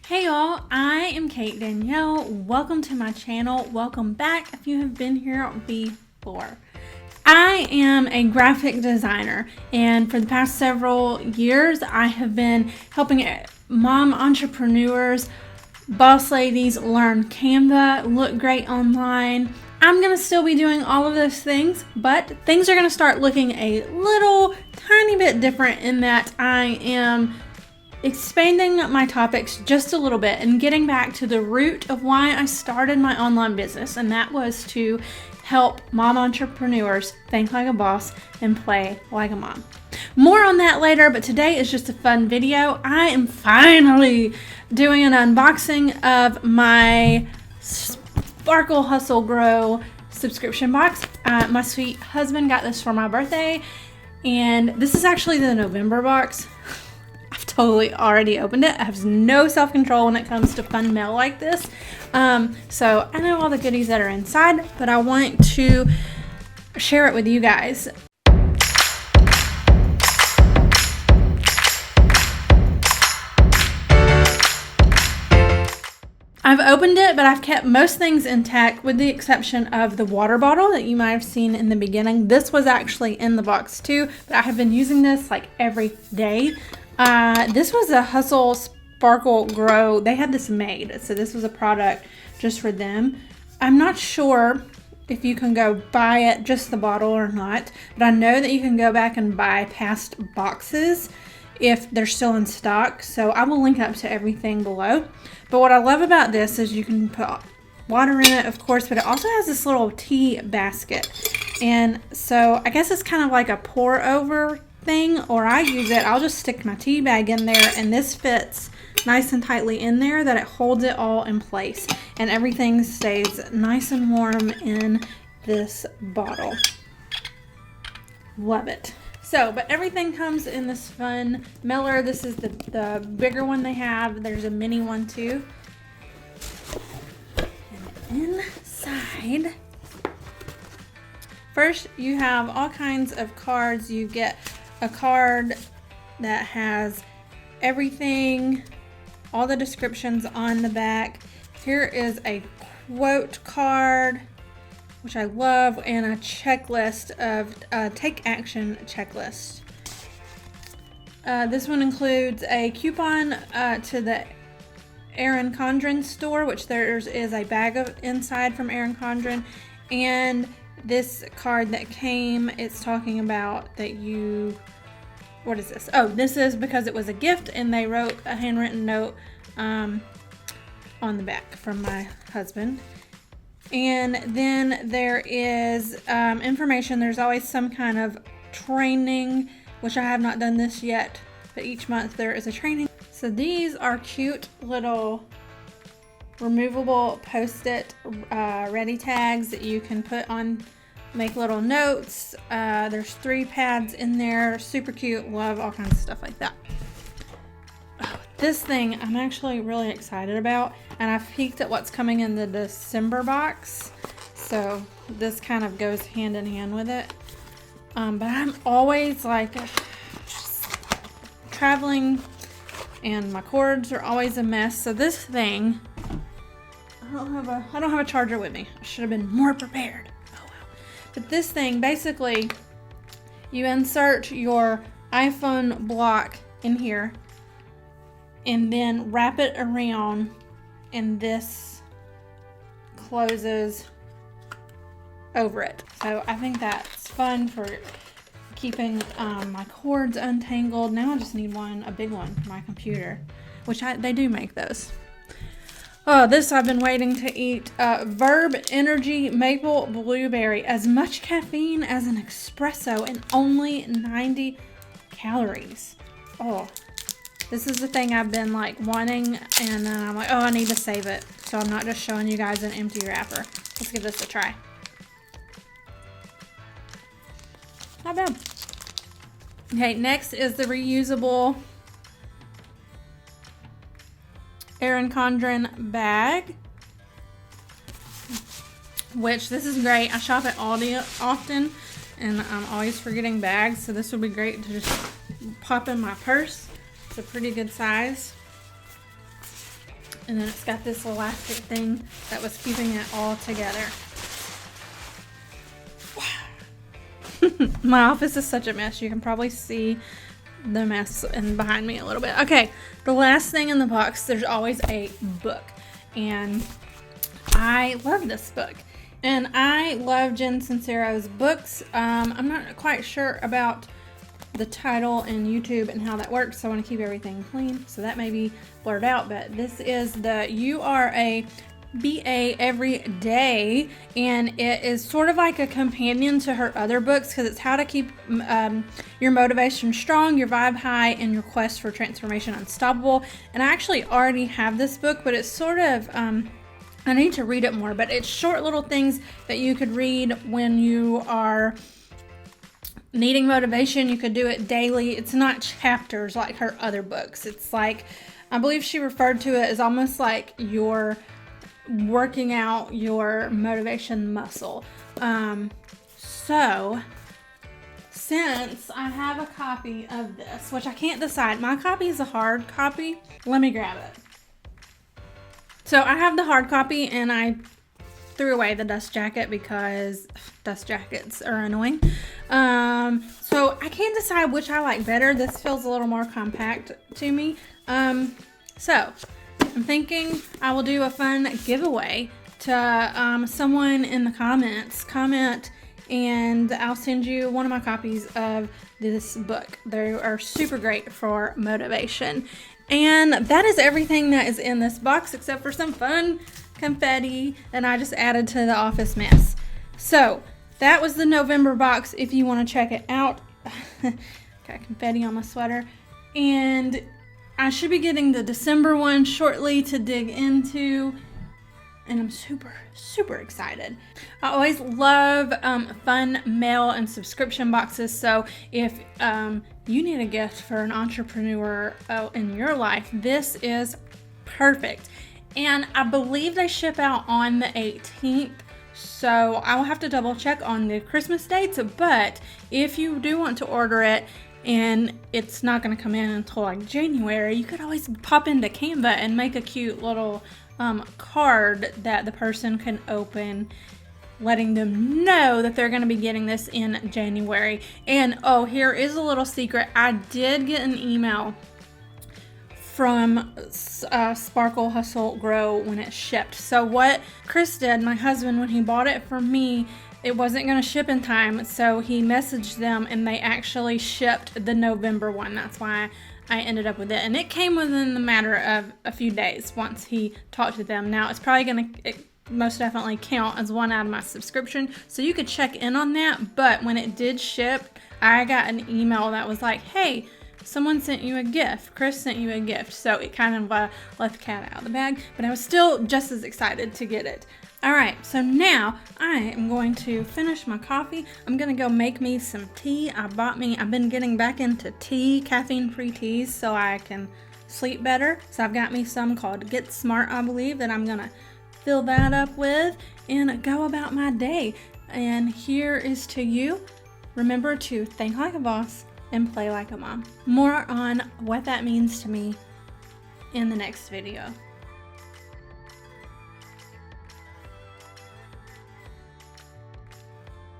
Hey y'all, I am Danielle. Welcome to my channel. Welcome back if you have been here before. I am a graphic designer, and for the past several years I have been helping mom entrepreneurs, boss ladies learn Canva, look great online. I'm going to still be doing all of those things, but things are going to start looking a little tiny bit different in that I am expanding my topics just a little bit and getting back to the root of why I started my online business, and that was to help mom entrepreneurs think like a boss and play like a mom. More on that later, but today is just a fun video. I am finally doing an unboxing of my Sparkle Hustle Grow subscription box. My sweet husband got this for my birthday, and this is actually the November box. Totally already opened it. I have no self-control when it comes to fun mail like this. So I know all the goodies that are inside, but I want to share it with you guys. I've opened it, but I've kept most things intact with the exception of the water bottle that you might have seen in the beginning. This was actually in the box too, but I have been using this like every day. This was a Hustle Sparkle Grow. They had this made, so this was a product just for them. I'm not sure if you can go buy it, just the bottle or not, but I know that you can go back and buy past boxes if they're still in stock, so I will link up to everything below. But what I love about this is you can put water in it, of course, but it also has this little tea basket. And so I guess it's kind of like a pour over thing, or I use it, I'll just stick my tea bag in there, and this fits nice and tightly in there that it holds it all in place, and everything stays nice and warm in this bottle. Love it. So, but everything comes in this fun mailer. This is the bigger one they have. There's a mini one too. And inside, first you have all kinds of cards. You get a card that has everything, all the descriptions on the back. Here is a quote card, which I love, and a checklist of take action checklist. This one includes a coupon to the Erin Condren store, which there is a bag inside from Erin Condren, and this card that came, it's talking about that you, what is this? Oh, this is because it was a gift and they wrote a handwritten note on the back from my husband. And then there is information. There's always some kind of training, which I have not done this yet, but each month there is a training. So these are cute little removable post-it ready tags that you can put on, make little notes. There's 3 pads in there, super cute. Love all kinds of stuff like that. This thing I'm actually really excited about, and I've peeked at what's coming in the December box, so this kind of goes hand in hand with it. But I'm always like traveling, and my cords are always a mess. So this thing, I don't have a charger with me. I should have been more prepared. Oh well. But this thing, basically, you insert your iPhone block in here, and then wrap it around, and this closes over it. So I think that's fun for keeping my cords untangled. Now I just need a big one for my computer, which they do make those. Oh, this I've been waiting to eat. Verb Energy Maple Blueberry. As much caffeine as an espresso and only 90 calories. Oh, this is the thing I've been like wanting, and then I'm like, oh, I need to save it. So I'm not just showing you guys an empty wrapper. Let's give this a try. Not bad. Okay, next is the reusable Erin Condren bag, which this is great. I shop at Aldi often, and I'm always forgetting bags, so this would be great to just pop in my purse. It's a pretty good size. And then it's got this elastic thing that was keeping it all together. My office is such a mess. You can probably see the mess in behind me a little bit. Okay, the last thing in the box, there's always a book. And I love this book. And I love Jen Sincero's books. I'm not quite sure about the title and YouTube and how that works, so I want to keep everything clean, so that may be blurred out. But this is the You Are a BA Every Day, and it is sort of like a companion to her other books because it's how to keep your motivation strong, your vibe high, and your quest for transformation unstoppable. And I actually already have this book, but it's sort of I need to read it more, but it's short little things that you could read when you are needing motivation. You could do it daily. It's not chapters like her other books. It's like, I believe she referred to it as almost like you're working out your motivation muscle. So since I have a copy of this, which I can't decide, my copy is a hard copy. Let me grab it. So I have the hard copy, and I threw away the dust jacket because dust jackets are annoying. So I can't decide which I like better. This feels a little more compact to me. So I'm thinking I will do a fun giveaway to someone in the comments. Comment, and I'll send you one of my copies of this book. They are super great for motivation. And that is everything that is in this box except for some fun confetti that I just added to the office mess. So that was the November box if you want to check it out. Got confetti on my sweater. And I should be getting the December one shortly to dig into. And I'm super, super excited. I always love fun mail and subscription boxes. So if you need a gift for an entrepreneur in your life, this is perfect. And I believe they ship out on the 18th. So I will have to double check on the Christmas dates. But if you do want to order it and it's not going to come in until like January, you could always pop into Canva and make a cute little card that the person can open, letting them know that they're going to be getting this in January. And oh, here is a little secret. I did get an email from Sparkle Hustle Grow when it shipped. So what Chris did, my husband, when he bought it for me, it wasn't going to ship in time, so he messaged them and they actually shipped the November one. That's why I ended up with it, and it came within the matter of a few days once he talked to them. Now it's probably going to most definitely count as one out of my subscription, so you could check in on that. But when it did ship, I got an email that was like, hey, someone sent you a gift. Chris sent you a gift. So it kind of let the cat out of the bag, but I was still just as excited to get it. All right, so now I am going to finish my coffee. I'm going to go make me some tea. I've been getting back into tea, caffeine-free teas, so I can sleep better. So I've got me some called Get Smart, I believe, that I'm going to fill that up with and go about my day. And here is to you. Remember to think like a boss and play like a mom. More on what that means to me in the next video.